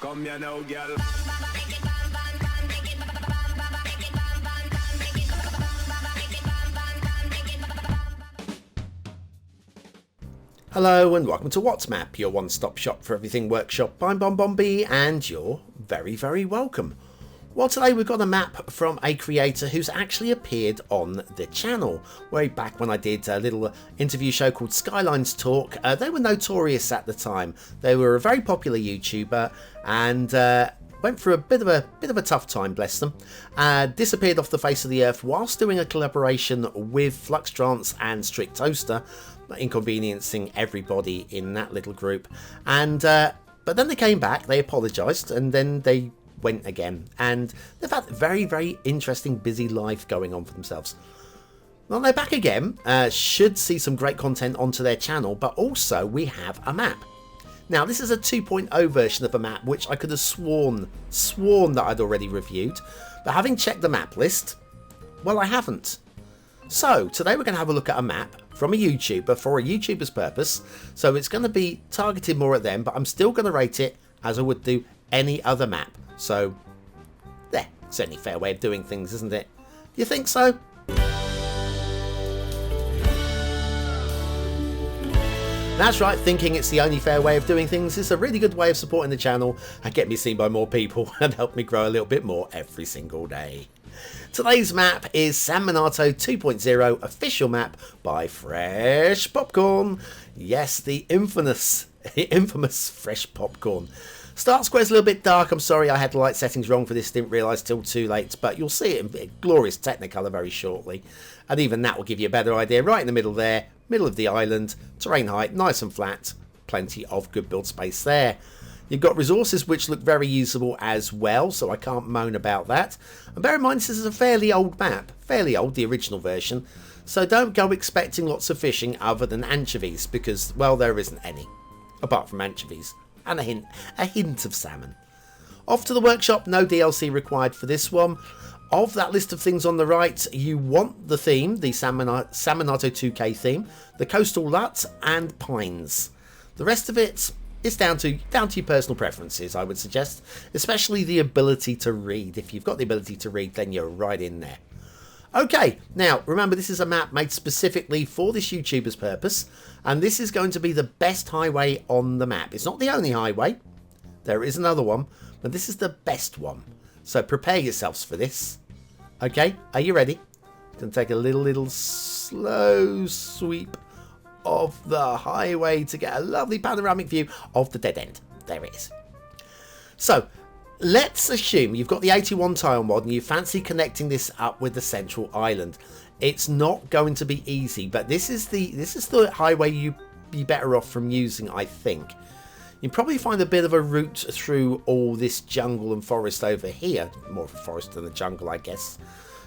Come here now, girl. Hello and welcome to What's Map, your one-stop shop for everything workshop. I'm BonBonB and you're very, very welcome. Well, today we've got a map from a creator who's actually appeared on the channel. Way back when I did a little interview show called Skylines Talk, they were notorious at the time. They were a very popular YouTuber and went through a bit of a tough time, bless them. Disappeared off the face of the earth whilst doing a collaboration with Fluxtrance and Strict Toaster, inconveniencing everybody in that little group. And but then they came back, they apologised, and then they went again, and they've had a very, very interesting, busy life going on for themselves. Well, they're back again, should see some great content onto their channel, but also we have a map. Now, this is a 2.0 version of a map, which I could have sworn that I'd already reviewed, but having checked the map list, well, I haven't. So, today we're going to have a look at a map from a YouTuber for a YouTuber's purpose, so it's going to be targeted more at them, but I'm still going to rate it as I would do any other map. So, there, it's only a fair way of doing things, isn't it? Do you think so? That's right, thinking it's the only fair way of doing things is a really good way of supporting the channel and get me seen by more people and help me grow a little bit more every single day. Today's map is Minato 2.0 official map by Fresh Popcorn. Yes, the infamous Fresh Popcorn. Start square's a little bit dark. I'm sorry I had the light settings wrong for this. Didn't realise till too late. But you'll see it in glorious Technicolor very shortly. And even that will give you a better idea. Right in the middle there. Middle of the island. Terrain height. Nice and flat. Plenty of good build space there. You've got resources which look very usable as well. So I can't moan about that. And bear in mind this is a fairly old map. Fairly old. The original version. So don't go expecting lots of fishing other than anchovies. Because, well, there isn't any. Apart from anchovies. And a hint of salmon. Off to the workshop, no DLC required for this one. Of that list of things on the right, you want the theme, the Minato 2K theme, the coastal LUT and pines. The rest of it is down to your personal preferences, I would suggest, especially the ability to read. If you've got the ability to read, then you're right in there. Okay, now remember this is a map made specifically for this YouTuber's purpose, and this is going to be the best highway on the map. It's not the only highway, there is another one, but this is the best one. So prepare yourselves for this. Okay, are you ready? Going to take a little slow sweep of the highway to get a lovely panoramic view of the dead end. There it is. So, let's assume you've got the 81 tile mod and you fancy connecting this up with the central island. It's not going to be easy, but this is the highway you'd be better off from using, I think. You'll probably find a bit of a route through all this jungle and forest over here. More of a forest than a jungle, I guess.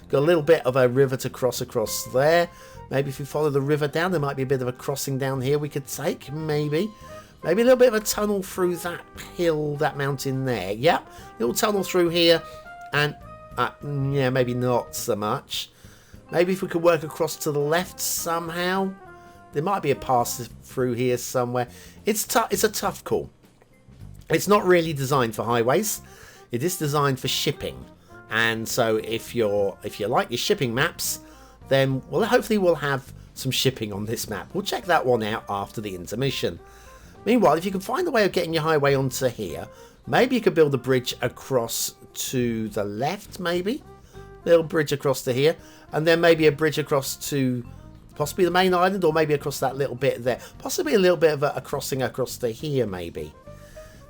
Got a little bit of a river to cross across there. Maybe if you follow the river down, there might be a bit of a crossing down here we could take, maybe. Maybe a little bit of a tunnel through that hill, that mountain there. Yep, little tunnel through here. And, yeah, maybe not so much. Maybe if we could work across to the left somehow. There might be a pass through here somewhere. It's a tough call. It's not really designed for highways. It is designed for shipping. And so if you like your shipping maps, then well, hopefully we'll have some shipping on this map. We'll check that one out after the intermission. Meanwhile, if you can find a way of getting your highway onto here, maybe you could build a bridge across to the left, maybe? Little bridge across to here. And then maybe a bridge across to possibly the main island, or maybe across that little bit there. Possibly a little bit of a crossing across to here, maybe.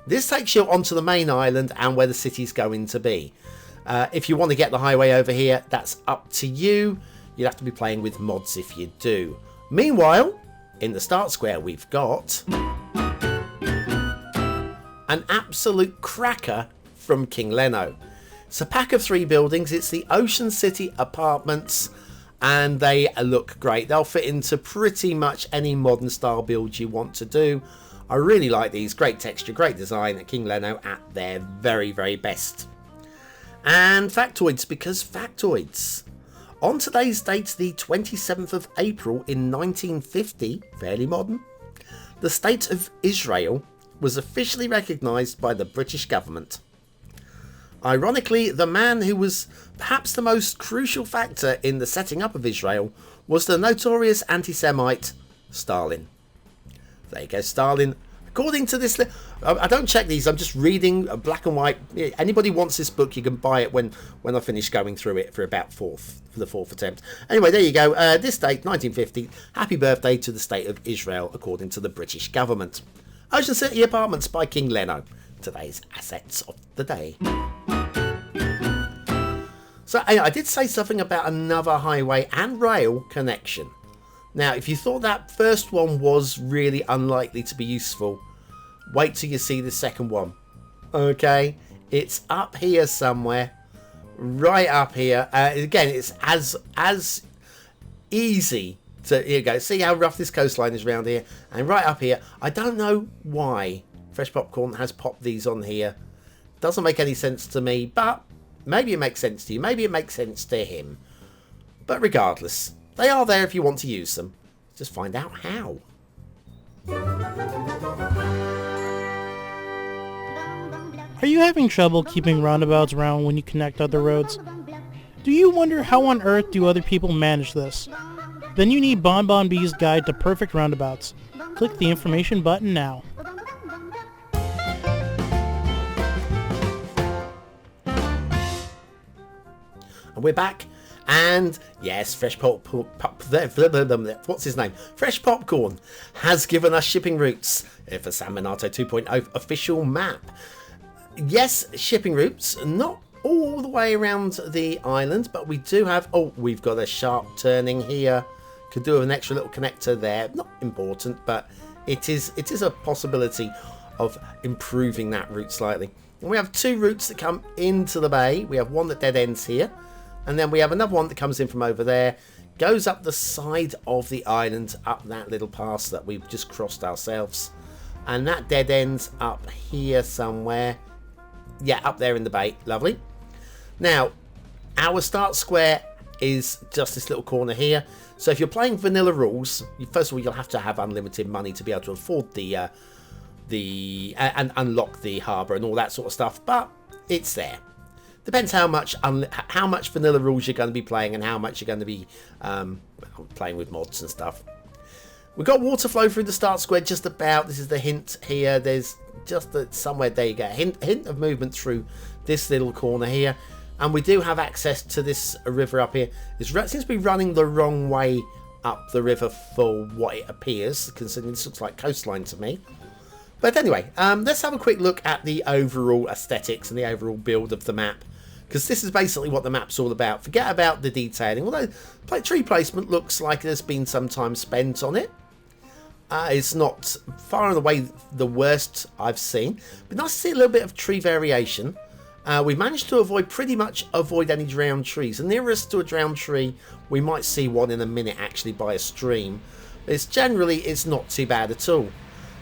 This takes you onto the main island and where the city's going to be. If you want to get the highway over here, that's up to you. You'd have to be playing with mods if you do. Meanwhile, in the start square, we've got an absolute cracker from KingLeno. It's a pack of 3 buildings. It's the Ocean City apartments, and they look great. They'll fit into pretty much any modern style build you want to do. I really like these. Great texture, great design at KingLeno at their very, very best. And factoids, because factoids. On today's date, the 27th of April in 1950, fairly modern, the state of Israel was officially recognised by the British government. Ironically, the man who was perhaps the most crucial factor in the setting up of Israel was the notorious anti-Semite Stalin. There you go, Stalin. According to this, I don't check these, I'm just reading a black and white. Anybody wants this book, you can buy it when I finish going through it for about the fourth attempt. Anyway, there you go. This date, 1950. Happy birthday to the State of Israel, according to the British government. Ocean City Apartments by KingLeno. Today's assets of the day. So I did say something about another highway and rail connection. Now, if you thought that first one was really unlikely to be useful, wait till you see the second one. Okay, it's up here somewhere, right up here. Again, it's as easy to, here you go. See how rough this coastline is around here, and right up here. I don't know why Fresh Popcorn has popped these on here. Doesn't make any sense to me, but maybe it makes sense to you. Maybe it makes sense to him. But regardless, they are there if you want to use them. Just find out how. Are you having trouble keeping roundabouts around when you connect other roads? Do you wonder how on earth do other people manage this? Then you need BonBonB's Guide to Perfect Roundabouts. Click the information button now. And we're back. And yes, Fresh Popcorn, what's his name? Fresh Popcorn has given us shipping routes for Minato 2.0 official map. Yes, shipping routes, not all the way around the island, but we do have, we've got a sharp turning here. Could do an extra little connector there. Not important, but it is a possibility of improving that route slightly. And we have two routes that come into the bay. We have one that dead ends here. And then we have another one that comes in from over there, goes up the side of the island, up that little pass that we've just crossed ourselves. And that dead ends up here somewhere. Yeah, up there in the bay. Lovely. Now, our start square is just this little corner here. So if you're playing vanilla rules, first of all, you'll have to have unlimited money to be able to afford and unlock the harbour and all that sort of stuff. But it's there. Depends how much vanilla rules you're going to be playing and how much you're going to be playing with mods and stuff. We've got water flow through the start square just about. This is the hint here. There's just somewhere, there you go. Hint of movement through this little corner here. And we do have access to this river up here. It seems to be running the wrong way up the river for what it appears, considering this looks like coastline to me. But anyway, let's have a quick look at the overall aesthetics and the overall build of the map. Because this is basically what the map's all about. Forget about the detailing. Although tree placement looks like there's been some time spent on it. It's not far and away the worst I've seen. But nice to see a little bit of tree variation. We've managed to pretty much avoid any drowned trees. The nearest to a drowned tree, we might see one in a minute actually by a stream. It's not too bad at all.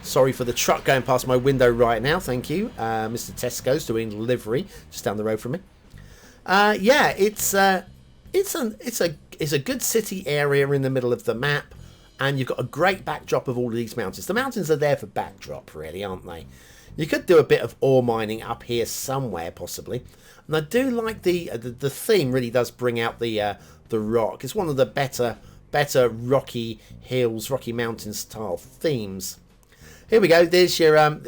Sorry for the truck going past my window right now. Thank you. Mr. Tesco's doing delivery just down the road from me. Yeah, it's a good city area in the middle of the map, and you've got a great backdrop of all of these mountains. The mountains are there for backdrop, really, aren't they? You could do a bit of ore mining up here somewhere, possibly. And I do like the theme. Really does bring out the rock. It's one of the better rocky hills, rocky mountain style themes. Here we go. There's your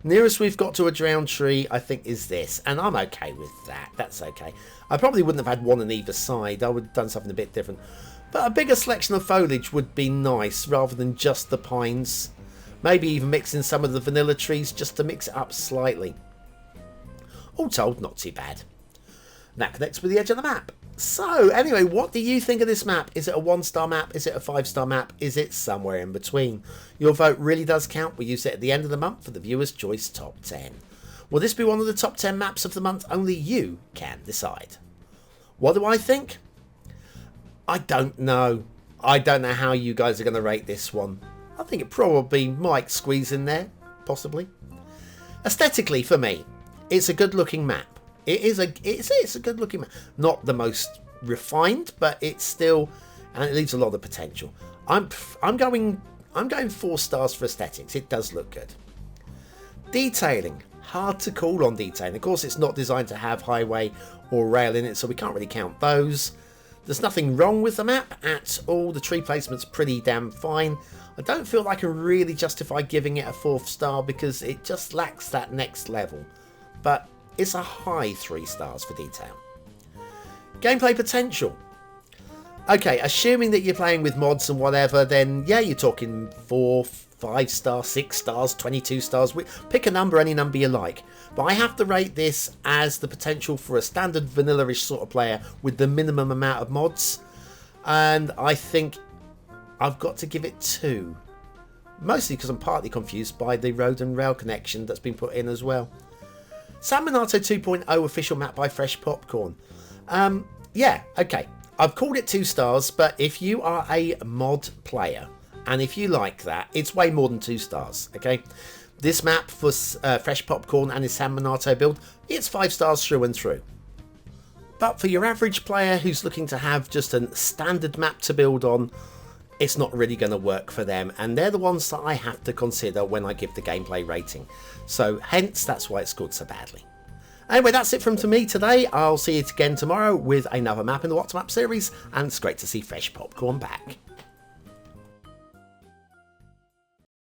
nearest we've got to a drowned tree, I think, is this. And I'm okay with that. That's okay. I probably wouldn't have had one on either side. I would have done something a bit different. But a bigger selection of foliage would be nice, rather than just the pines. Maybe even mixing some of the vanilla trees just to mix it up slightly. All told, not too bad. That connects with the edge of the map. So, anyway, what do you think of this map? Is it a 1-star map? Is it a 5-star map? Is it somewhere in between? Your vote really does count. We use it at the end of the month for the Viewer's Choice Top 10. Will this be one of the top 10 maps of the month? Only you can decide. What do I think? I don't know. I don't know how you guys are going to rate this one. I think it probably might squeeze in there, possibly. Aesthetically, for me, it's a good-looking map. It's a good-looking map. Not the most refined, but it's still, and it leaves a lot of potential. I'm going 4 stars for aesthetics. It does look good. Detailing. Hard to call on detailing. Of course, it's not designed to have highway or rail in it, so we can't really count those. There's nothing wrong with the map at all. The tree placement's pretty damn fine. I don't feel like I can really justify giving it a 4th star because it just lacks that next level. But it's a high 3 stars for detail. Gameplay potential. Okay, assuming that you're playing with mods and whatever, then yeah, you're talking 4, 5 stars, 6 stars, 22 stars. Pick a number, any number you like. But I have to rate this as the potential for a standard vanilla-ish sort of player with the minimum amount of mods. And I think I've got to give it 2. Mostly because I'm partly confused by the road and rail connection that's been put in as well. Minato 2.0 official map by Fresh Popcorn. Yeah, okay. I've called it 2 stars, but if you are a mod player, and if you like that, it's way more than 2 stars, okay? This map for Fresh Popcorn and his San Minato build, it's 5 stars through and through. But for your average player who's looking to have just a standard map to build on, it's not really going to work for them, and they're the ones that I have to consider when I give the gameplay rating. So hence, that's why it's scored so badly. Anyway, that's it from me today. I'll see you again tomorrow with another map in the What to Map series, and it's great to see Fresh Popcorn back.